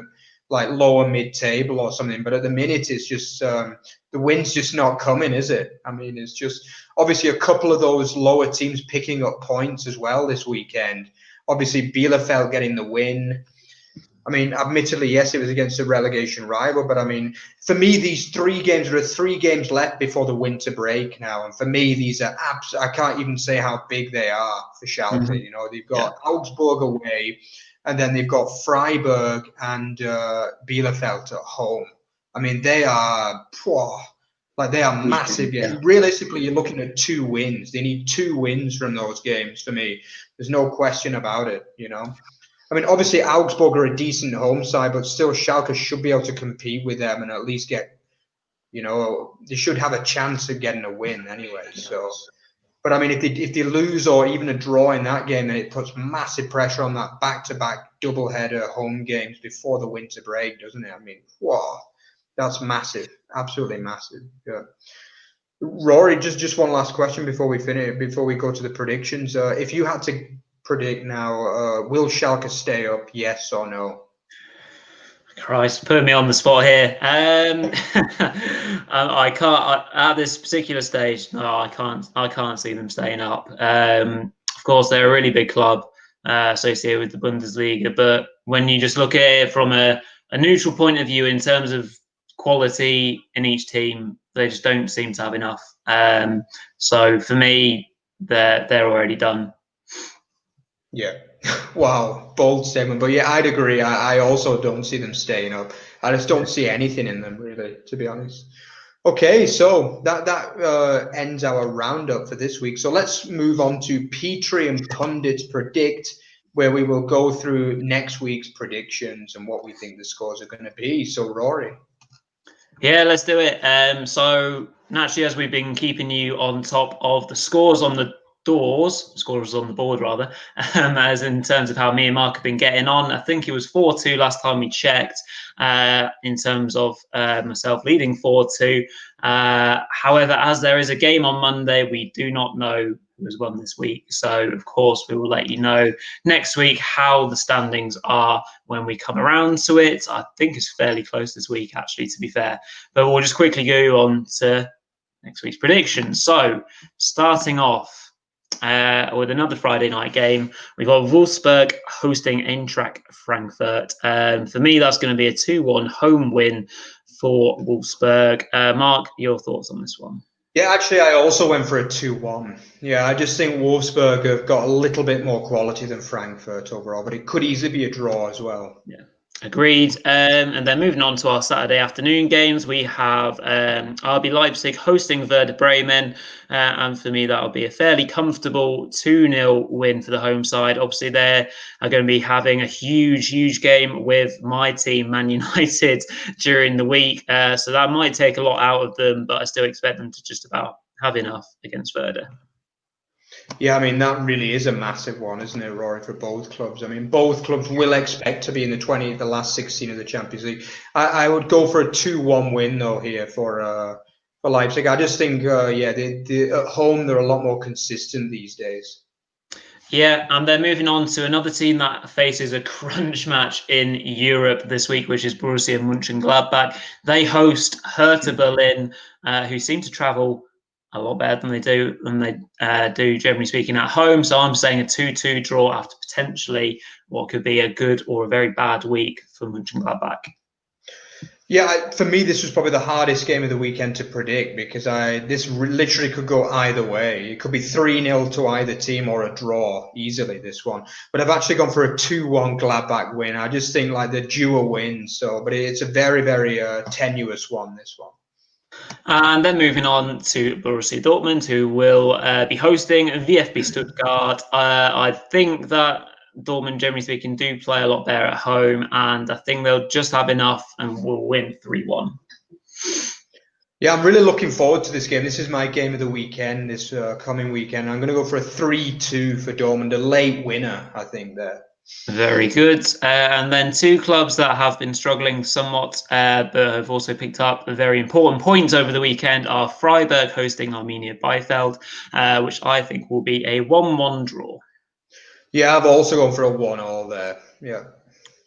like lower mid-table or something. But at the minute, it's just, the win's just not coming, is it? I mean, it's just obviously a couple of those lower teams picking up points as well this weekend. Obviously, Bielefeld getting the win. I mean, admittedly, yes, it was against a relegation rival, but I mean, for me, these 3 games, there are 3 games left before the winter break now, and for me, these are I can't even say how big they are for Schalke. They've got Augsburg away, and then they've got Freiburg and Bielefeld at home. I mean, they are massive. Yeah. Realistically, you're looking at 2 wins. They need 2 wins from those games for me. There's no question about it. I mean, obviously, Augsburg are a decent home side, but still, Schalke should be able to compete with them and at least get, they should have a chance of getting a win anyway. So, but I mean, if they lose or even a draw in that game, then it puts massive pressure on that back-to-back doubleheader home games before the winter break, doesn't it? I mean, wow, that's massive, absolutely massive. Yeah. Rory, just one last question before we finish, before we go to the predictions. If you had to predict now, will Schalke stay up, yes or no? Christ, put me on the spot here. I can't at this particular stage. No, I can't see them staying up. Of course, they're a really big club associated with the Bundesliga, but when you just look at it from a neutral point of view in terms of quality in each team, they just don't seem to have enough. So for me, they're already done. Yeah. Wow. Bold statement. But yeah, I'd agree. I also don't see them staying up. I just don't see anything in them, really, to be honest. Okay, so that ends our roundup for this week. So let's move on to Petre and Pundits Predict, where we will go through next week's predictions and what we think the scores are going to be. So, Rory. Yeah, let's do it. So naturally, as we've been keeping you on top of the scores on the scorers on the board rather, as in terms of how me and Mark have been getting on. I think it was 4-2 last time we checked, in terms of myself leading 4-2. However, as there is a game on Monday, we do not know who has won this week. So, of course, we will let you know next week how the standings are when we come around to it. I think it's fairly close this week, actually, to be fair. But we'll just quickly go on to next week's predictions. So, starting off with another Friday night game, we've got Wolfsburg hosting Eintracht Frankfurt. For me, that's going to be a 2-1 home win for Wolfsburg. Mark, your thoughts on this one? Yeah, actually, I also went for a 2-1. Yeah, I just think Wolfsburg have got a little bit more quality than Frankfurt overall, but it could easily be a draw as well. Yeah. Agreed. And then moving on to our Saturday afternoon games, we have RB Leipzig hosting Werder Bremen. And for me, that'll be a fairly comfortable 2-0 win for the home side. Obviously, they are going to be having a huge game with my team, Man United, during the week. So that might take a lot out of them, but I still expect them to just about have enough against Werder. Yeah, I mean, that really is a massive one, isn't it, Rory, for both clubs? I mean, both clubs will expect to be in the last 16 of the Champions League. I would go for a 2-1 win, though, here for Leipzig. I just think, at home, they're a lot more consistent these days. Yeah, and then moving on to another team that faces a crunch match in Europe this week, which is Borussia Mönchengladbach. They host Hertha Berlin, who seem to travel a lot better than they do, generally speaking, at home. So I'm saying a 2-2 draw after potentially what could be a good or a very bad week for Mönchengladbach. Yeah, for me, this was probably the hardest game of the weekend to predict because this literally could go either way. It could be 3-0 to either team or a draw easily, this one. But I've actually gone for a 2-1 Gladbach win. I just think like the dual win. But it's a very tenuous one, this one. And then moving on to Borussia Dortmund, who will be hosting VfB Stuttgart. I think that Dortmund, generally speaking, do play a lot better at home, and I think they'll just have enough and will win 3-1. Yeah, I'm really looking forward to this game. This is my game of the weekend, this coming weekend. I'm going to go for a 3-2 for Dortmund, a late winner, I think, there. Very good. And then two clubs that have been struggling somewhat, but have also picked up a very important point over the weekend are Freiburg hosting Arminia Bielefeld, which I think will be a 1-1 draw. Yeah, I've also gone for a 1-1 there. Yeah.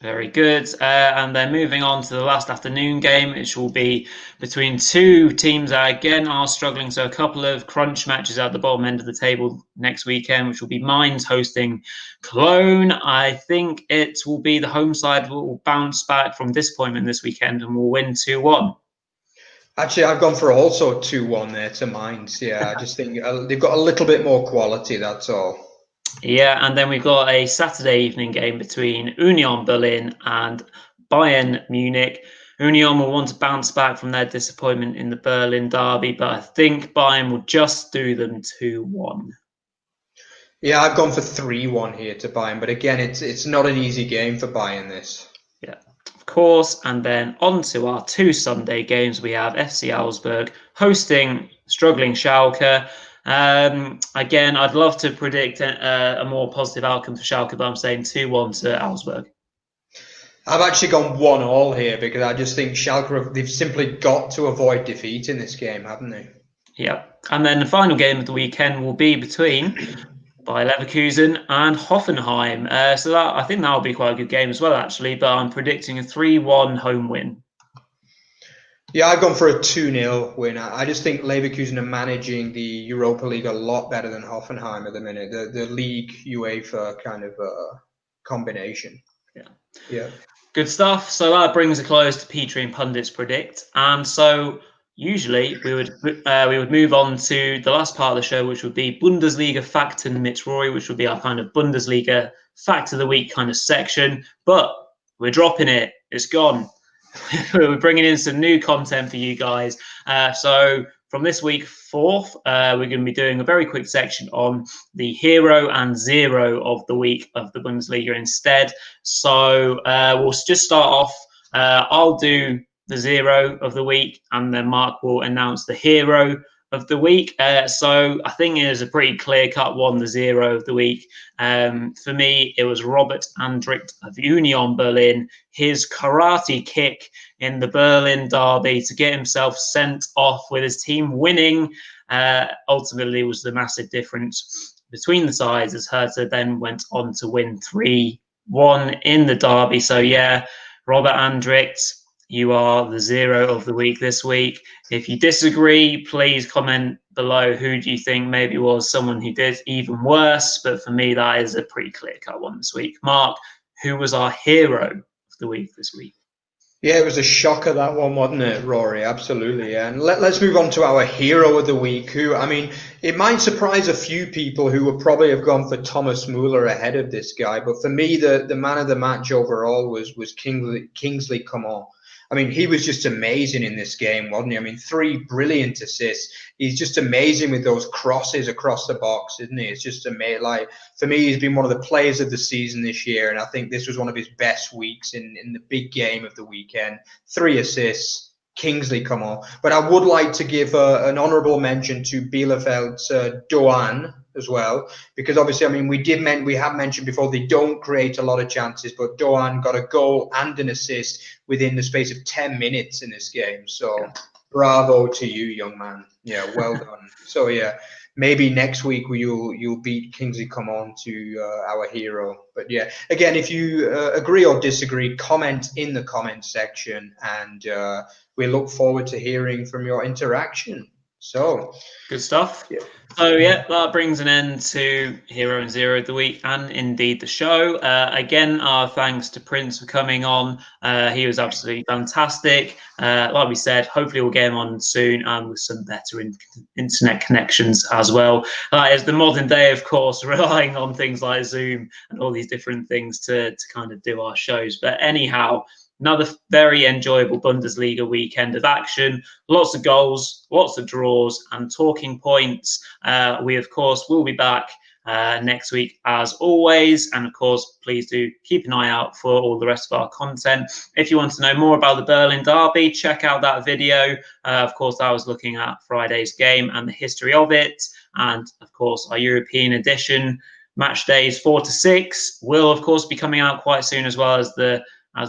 Very good. And then moving on to the last afternoon game, which will be between two teams that again are struggling. So a couple of crunch matches at the bottom end of the table next weekend, which will be Mainz hosting Koln. I think it will be the home side will bounce back from disappointment this weekend and will win 2-1. Actually, I've gone for also 2-1 there to Mainz. Yeah, I just think they've got a little bit more quality, that's all. Yeah, and then we've got a Saturday evening game between Union Berlin and Bayern Munich. Union will want to bounce back from their disappointment in the Berlin derby, but I think Bayern will just do them 2-1. Yeah, I've gone for 3-1 here to Bayern, but again, it's not an easy game for Bayern, this. Yeah, of course. And then on to our two Sunday games. We have FC Augsburg hosting struggling Schalke. Again, I'd love to predict a more positive outcome for Schalke, but I'm saying 2-1 to Augsburg. I've actually gone 1-1 here because I just think Schalke, they've simply got to avoid defeat in this game, haven't they? Yeah. And then the final game of the weekend will be between Bayer Leverkusen and Hoffenheim. So that I think that will be quite a good game as well, actually, but I'm predicting a 3-1 home win. Yeah, I've gone for a 2-0 win. I just think Leverkusen are managing the Europa League a lot better than Hoffenheim at the minute. The league UEFA kind of combination. Yeah. Good stuff. So that brings a close to Petre and Pundits Predict. And so usually we would move on to the last part of the show, which would be Bundesliga Fakten mit Rory, which would be our kind of Bundesliga Fact of the Week kind of section. But we're dropping it. It's gone. We're bringing in some new content for you guys. So from this week forth, we're going to be doing a very quick section on the hero and zero of the week of the Bundesliga instead. So we'll just start off. I'll do the zero of the week, and then Mark will announce the hero of the week. So I think it is a pretty clear-cut one, the zero of the week. For me, it was Robert Andrich of Union Berlin. His karate kick in the Berlin derby to get himself sent off with his team winning ultimately was the massive difference between the sides, as Hertha then went on to win 3-1 in the derby. So yeah, Robert Andrich, you are the zero of the week this week. If you disagree, please comment below who do you think maybe was someone who did even worse. But for me, that is a pretty clear-cut one this week. Mark, who was our hero of the week this week? Yeah, it was a shocker, that one, wasn't it, Rory? Absolutely. Yeah. And let's move on to our hero of the week, who, I mean, it might surprise a few people who would probably have gone for Thomas Muller ahead of this guy. But for me, the man of the match overall was Kingsley Coman. I mean, he was just amazing in this game, wasn't he? I mean, 3 brilliant assists. He's just amazing with those crosses across the box, isn't he? It's just amazing. Like, for me, he's been one of the players of the season this year, and I think this was one of his best weeks in the big game of the weekend. 3 assists, Kingsley Coman. But I would like to give an honourable mention to Bielefeld's Doan as well, because obviously, I mean, we have mentioned before they don't create a lot of chances, but Doan got a goal and an assist within the space of 10 minutes in this game. So bravo to you, young man. Yeah, well done. So yeah, maybe next week you'll beat Kingsley Coman to our hero. But yeah, again, if you agree or disagree, comment in the comment section, and we look forward to hearing from your interaction. So good stuff. Yeah. So yeah, that brings an end to Hero and Zero of the week, and indeed the show. Again, our thanks to Prince for coming on. He was absolutely fantastic. Like we said, hopefully we'll get him on soon, and with some better internet connections as well. It's the modern day, of course, relying on things like Zoom and all these different things to kind of do our shows. But anyhow, another very enjoyable Bundesliga weekend of action. Lots of goals, lots of draws, and talking points. We, of course, will be back next week as always. And, of course, please do keep an eye out for all the rest of our content. If you want to know more about the Berlin Derby, check out that video. Of course, I was looking at Friday's game and the history of it. And, of course, our European edition, match days 4 to 6, will, of course, be coming out quite soon, as well as the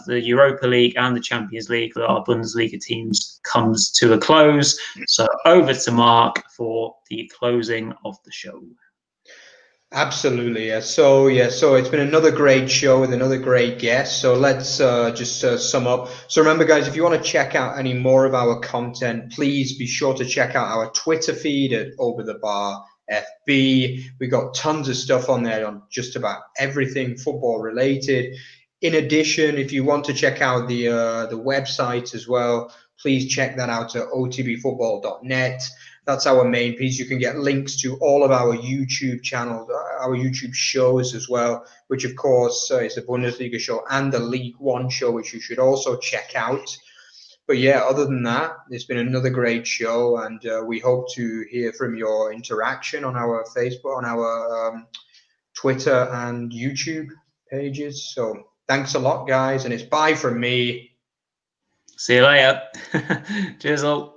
Europa League and the Champions League for our Bundesliga teams comes to a close. So over to Mark for the closing of the show. Absolutely, yeah. So it's been another great show with another great guest. So let's just sum up. So remember, guys, if you want to check out any more of our content, please be sure to check out our Twitter feed at Over the Bar FB. We got tons of stuff on there on just about everything football related. In addition, if you want to check out the website as well, please check that out at otbfootball.net. That's our main piece. You can get links to all of our YouTube channels, our YouTube shows as well, which of course is the Bundesliga show and the League One show, which you should also check out. But yeah, other than that, it's been another great show, and we hope to hear from your interaction on our Facebook, on our Twitter and YouTube pages. So thanks a lot, guys, and it's bye from me. See you later. Cheers all.